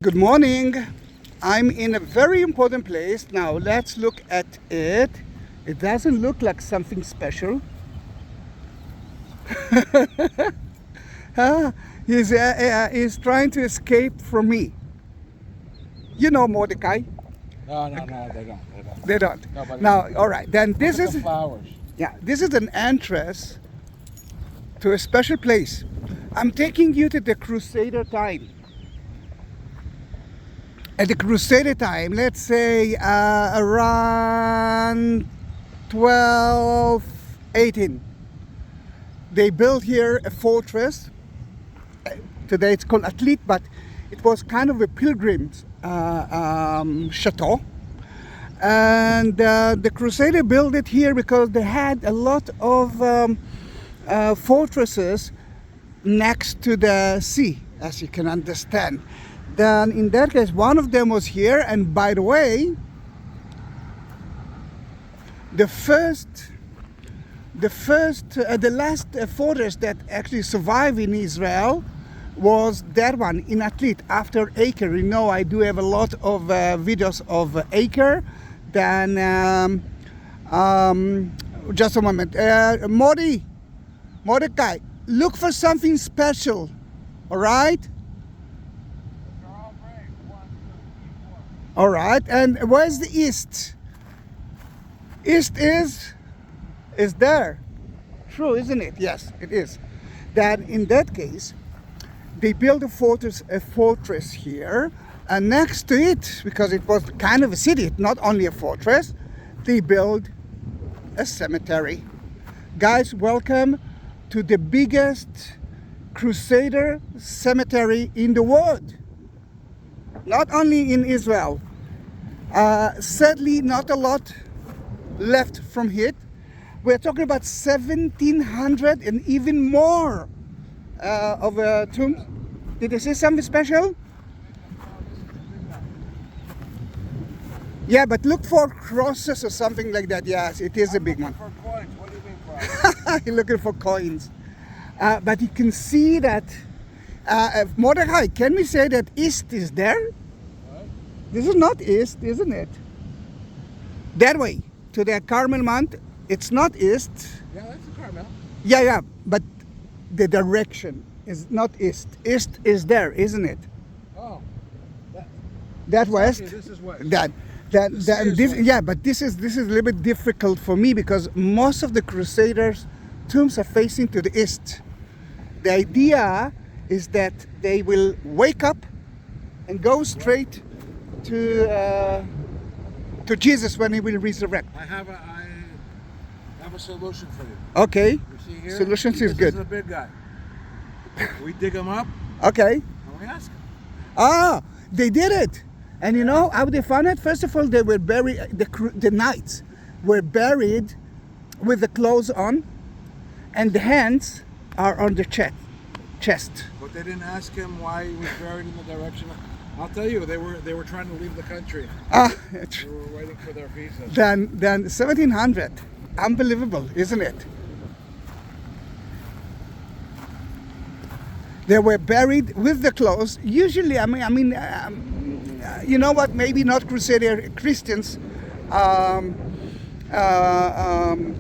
Good morning. I'm in a very important place. Now let's look at it. It doesn't look like something special. He's trying to escape from me. You know Mordecai? No, they don't. They don't. Nobody. Now, all right. Then this Look at is the flowers. this is an entrance to a special place. I'm taking you to the Crusader time. At the Crusader time, let's say around 1218, they built here a fortress. Today it's called Atlit, but it was kind of a pilgrims chateau. And the Crusader built it here because they had a lot of fortresses next to the sea, as you can understand. Then in that case, one of them was here, and by the way, the last fortress that actually survived in Israel was that one in Atlit after Acre. You know, I do have a lot of videos of Acre. Then just a moment, Mordecai, look for something special. All right. All right, and where's the east? East is there. True, isn't it? Yes, it is. Then in that case, they built a fortress here, and next to it, because it was kind of a city, not only a fortress, they built a cemetery. Guys, welcome to the biggest Crusader cemetery in the world. Not only in Israel. Sadly, not a lot left from it. We're talking about 1,700 and even more of tombs. Did you see something special? Yeah, but look for crosses or something like that. Yes, it is a big one. For coins. What do you mean coins? You're looking for coins. But you can see that Mordecai, can we say that east is there? This is not east, isn't it? That way, to the Carmel Mount, it's not east. Yeah, that's the Carmel. Yeah, but the direction is not east. East is there, isn't it? Oh. That west. This is west. Yeah, but this is a little bit difficult for me because most of the Crusaders' tombs are facing to the east. The idea is that they will wake up and go straight to Jesus when he will resurrect. I have a solution for you. Okay. You see here? Solutions is good. This is a big guy. We dig him up Okay. and we ask him. Ah, they did it. And you know how they found it? First of all, they were buried, the knights were buried with the clothes on, and the hands are on the chest. But they didn't ask him why he was buried in the direction. I'll tell you, they were trying to leave the country. They were waiting for their visa. Then 1,700. Unbelievable, isn't it? They were buried with the clothes. Usually, you know what? Maybe not Crusader Christians.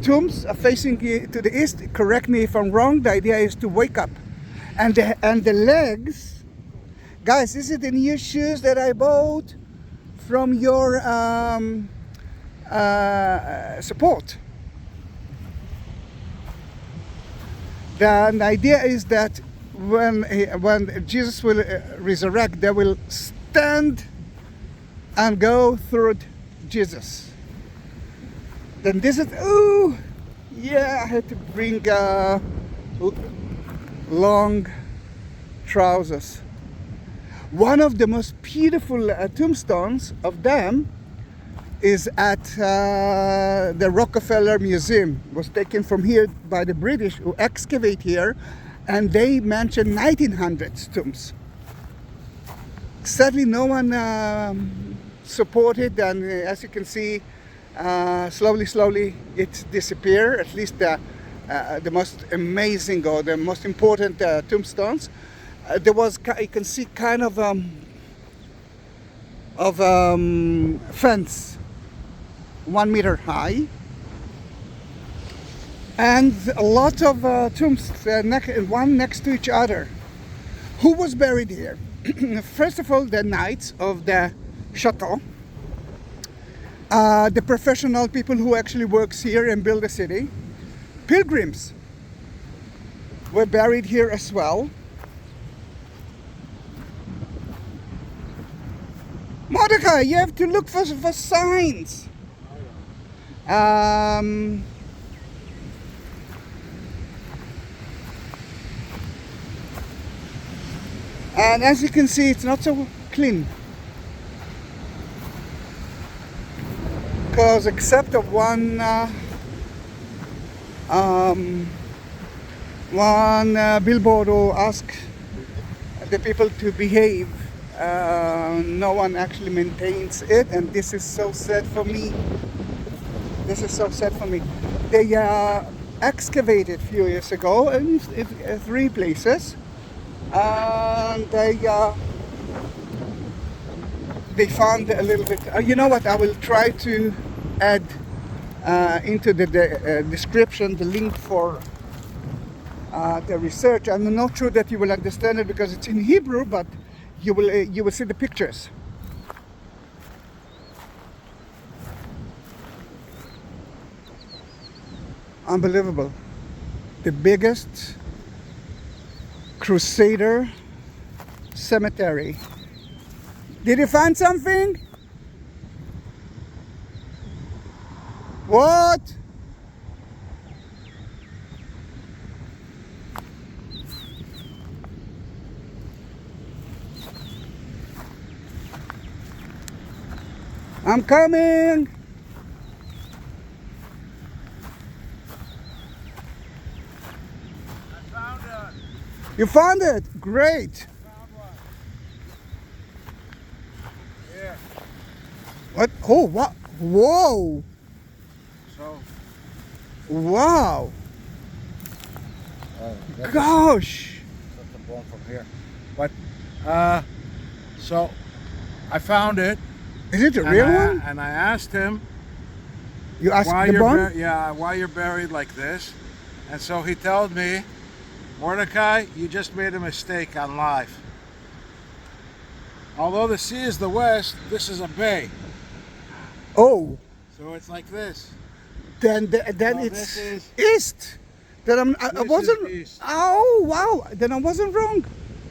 Tombs are facing to the east. Correct me if I'm wrong. The idea is to wake up, and the legs. Guys, this is the new shoes that I bought from your support. The idea is that when Jesus will resurrect, they will stand and go through Jesus. Then this is, I had to bring long trousers. One of the most beautiful tombstones of them is at the Rockefeller Museum. It was taken from here by the British who excavate here, and they mention 1900s tombs. Sadly, no one supported, and as you can see, slowly it disappeared. At least the most amazing or the most important tombstones. There was, you can see kind of of fence, 1 meter high, and a lot of tombs, one next to each other. Who was buried here? First of all, the knights of the chateau, the professional people who actually works here and build the city. Pilgrims were buried here as well. Mordecai, you have to look for signs. And as you can see, it's not so clean. Because except of one billboard who asked the people to behave, no one actually maintains it, and this is so sad for me. This is so sad for me. They excavated a few years ago in 3 places, and they found a little bit. You know what? I will try to add into the description the link for the research. I'm not sure that you will understand it because it's in Hebrew, but you will see the pictures. Unbelievable. The biggest Crusader Cemetery. Did you find something? What? I'm coming. I found it. You found it? Great. Found one. Yeah. What? Oh, what? Whoa. So. Wow. That's Gosh. the bone from here. But so I found it. Is it a real one? And I asked him You asked why the you're bone? why you're buried like this, and so he told me, Mordecai, you just made a mistake on life. Although the sea is the west, this is a bay, Oh, so it's like this. then No, it's this is- east. Then I This is wasn't. east. Oh wow! Then I wasn't wrong.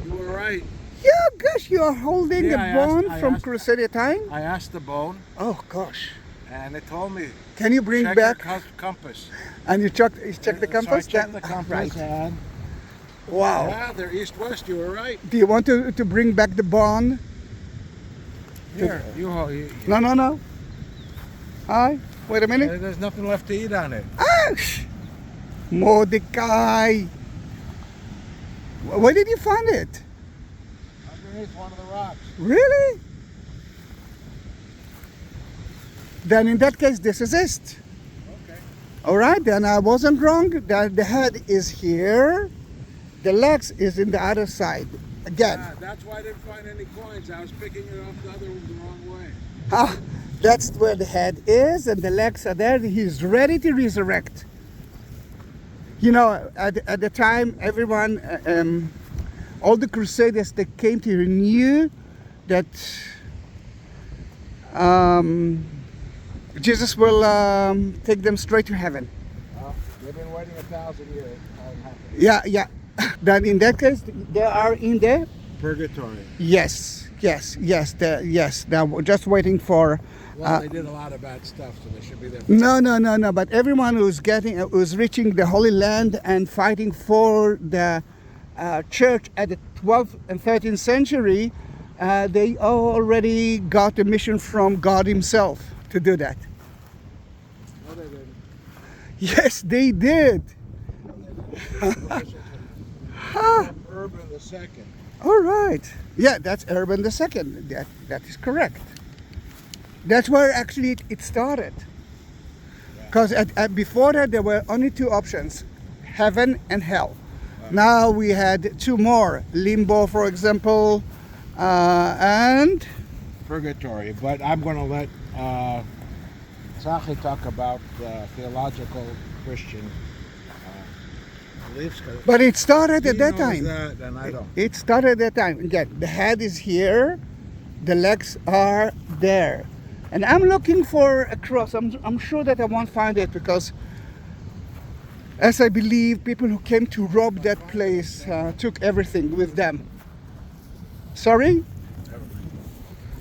You were right. Yeah, gosh, you are holding Yeah, a bone I from asked- Crusader time. I asked the bone, Oh gosh! and it told me Can you bring check back your compass. and you check the So I compass? checked the Then- compass, Right. and Wow. yeah, they're east-west. You were right. Do you want to bring back the bone? Here, you No. Hi. Wait a minute. there's nothing left to eat on it. Ash! Mordecai. Where did you find it? Underneath one of the rocks. Really? Then in that case, this is it. Okay. All right, then I wasn't wrong. The head is here. The legs is in the other side. Again. That's why I didn't find any coins. I was picking it up the wrong way. Ah, that's where the head is, and the legs are there. He's ready to resurrect. You know, at the time, everyone, all the Crusaders that came to here knew that Jesus will take them straight to heaven. They've been waiting 1,000 years. Hasn't happened. Yeah. Then in that case, they are in the Purgatory. yes. They're just waiting for. Well, they did a lot of bad stuff, so they should be there. No. But everyone who's reaching the Holy Land and fighting for the church at the 12th and 13th century, they already got a mission from God Himself to do that. No, they didn't. Yes, they did. Urban II. All right. Yeah, that's Urban II. That is correct. That's where actually it started. Because before that, there were only 2 options, heaven and hell. Now we had 2 more, limbo, for example, and purgatory. But I'm going to let Zahi talk about theological Christian beliefs. But it started He at that knows time. that, and I don't. It started at that time. Again, the head is here, the legs are there. And I'm looking for a cross. I'm sure that I won't find it because, as I believe, people who came to rob that place took everything with them. Sorry?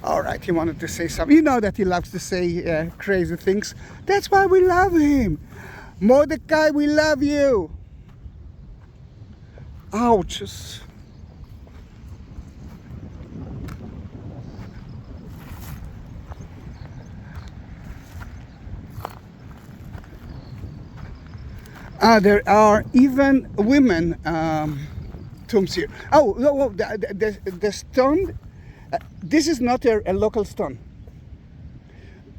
All right, he wanted to say something. You know that he loves to say crazy things. That's why we love him. Mordecai, we love you. Ouch. There are even women tombs here. Oh, the stone, this is not a local stone.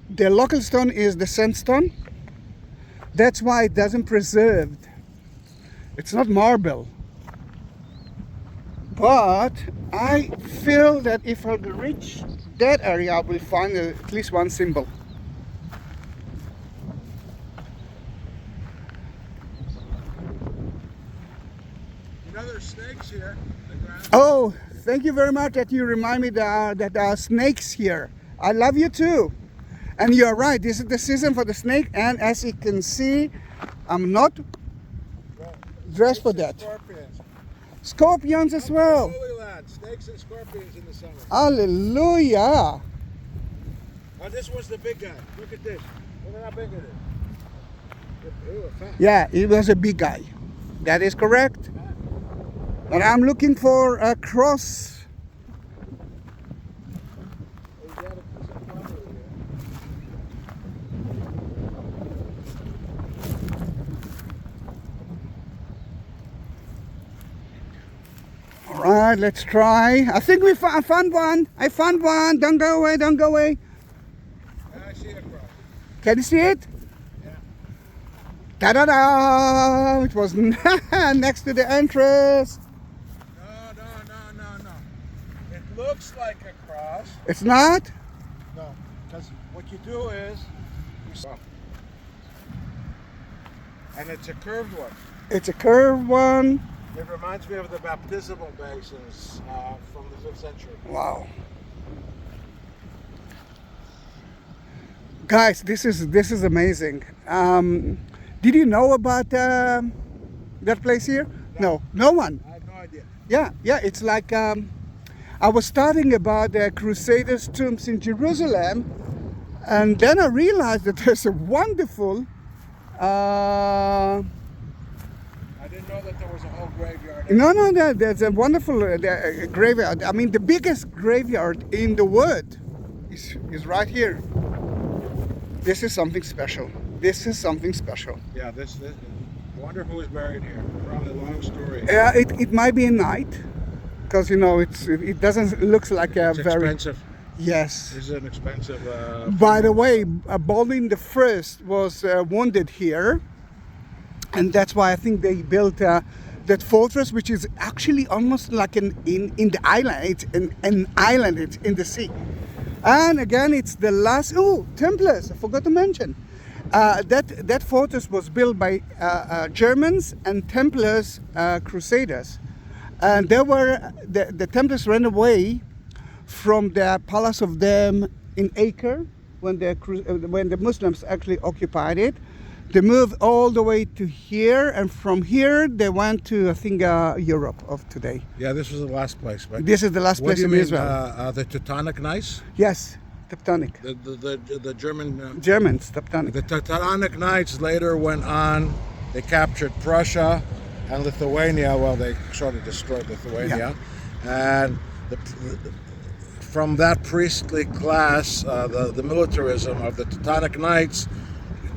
The local stone is the sandstone. That's why it doesn't preserve. It's not marble. But I feel that if I reach that area, I will find at least one symbol. There's snakes here. Oh, thank you very much that you remind me that there are snakes here. I love you too. And you're right, this is the season for the snake, and as you can see, I'm not dressed for that. Scorpions. Scorpions as well. Holy land. Snakes and scorpions in the summer. Hallelujah. Oh, this was the big guy. Look at this. Look at how big it is. Ew, fat. Yeah, he was a big guy. That is correct. But I'm looking for a cross. All right, let's try. I think I found one. I found one. Don't go away. Don't go away. I see a cross. Can you see it? Yeah. Ta-da-da! It was next to the entrance. No. It looks like a cross. It's not? No, because what you do is and it's a curved one. It's a curved one. It reminds me of the baptismal basins from the 5th century. Wow. Guys, this is amazing. Did you know about that place here? No one. I have no idea. Yeah. It's like I was studying about the Crusaders' tombs in Jerusalem, and then I realized that there's a wonderful. I didn't know that there was a whole graveyard. No, there's a wonderful graveyard. I mean, the biggest graveyard in the world is right here. This is something special. Yeah, this I wonder who is buried here. Probably a long story. Yeah, it might be a knight, because it doesn't look like a It's very expensive. Yes. This is an expensive. By the way, Baldwin the First was wounded here, and that's why I think they built that fortress, which is actually almost like in the island. It's an island. It's in the sea. And again, it's the last. Oh, Templars! I forgot to mention. That fortress was built by Germans and Templars, Crusaders, and the Templars ran away from the palace of them in Acre when the Muslims actually occupied it. They moved all the way to here, and from here they went to, I think, Europe of today. Yeah, this was the last place. Right? This is the last What place do you in mean, Israel. the Teutonic Knights? Yes, Teutonic. The German. Germans, Teutonic. The Teutonic Knights later went on. They captured Prussia and Lithuania. Well, they sort of destroyed Lithuania, and from that priestly class, the militarism of the Teutonic Knights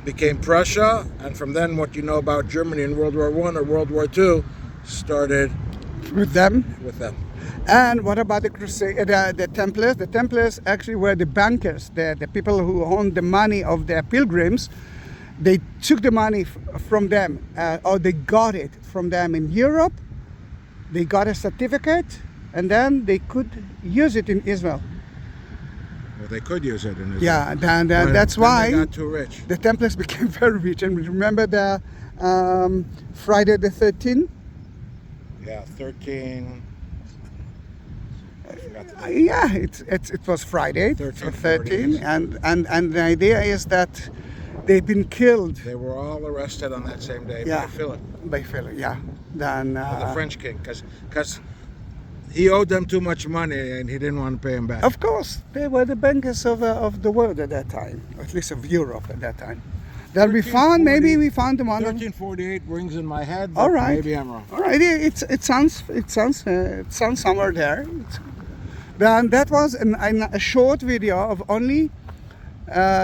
became Prussia, and from then what you know about Germany in World War I or World War II started with them. And what about the Templars? The Templars actually were the bankers, the people who owned the money of the pilgrims. They took the money from them, or they got it from them in Europe. They got a certificate, and then they could use it in Israel. Well, they could use it in Israel. Yeah, and But that's then why they got too rich. the Templars became very rich. And remember the Friday the 13th? Yeah, 13. I forgot the date. Yeah, it was Friday, 13, and the idea is that they've been killed They were all arrested on that same day Yeah. by Philip, by Philip. Yeah, then the French king, because he owed them too much money and he didn't want to pay him back. of course they were the bankers of the world at that time, or at least of Europe at that time. Then we found, maybe we found the one. 1348 rings in my head, but All right. maybe I'm wrong. All right, it sounds somewhere there. Then that was a short video of only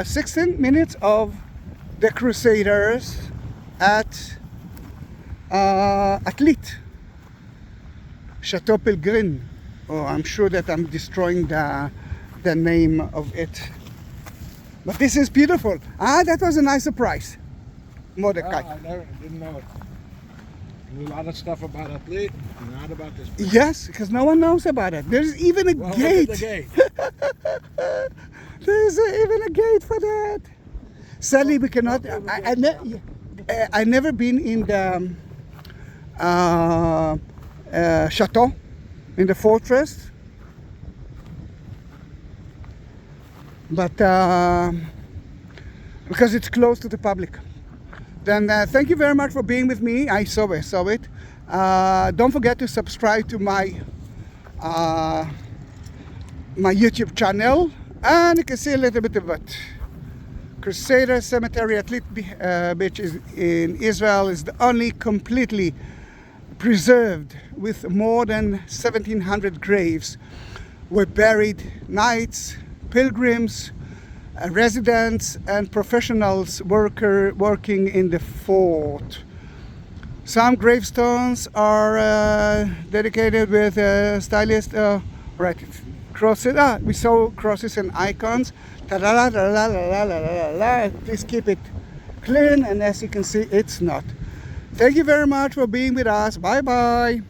16 minutes of the Crusaders at Atlit, Château Pèlerin. Oh, I'm sure that I'm destroying the name of it. But this is beautiful. That was a nice surprise, Mordecai. I didn't know it. I knew a lot of stuff about Atlit, not about this place. Yes, because no one knows about it. There's even a Well, gate. look at the gate. There's even a gate for that. Sadly, we cannot. I never been in the chateau, in the fortress, but because it's closed to the public. Then thank you very much for being with me. I saw it. Don't forget to subscribe to my my YouTube channel, and you can see a little bit of it. Crusader Cemetery, Atlit Beach in Israel, is the only completely preserved, with more than 1,700 graves were buried knights, pilgrims, residents and professionals working in the fort. Some gravestones are dedicated with stylist crosses. We saw crosses and icons. Please keep it clean, and as you can see, it's not. Thank you very much for being with us. Bye bye.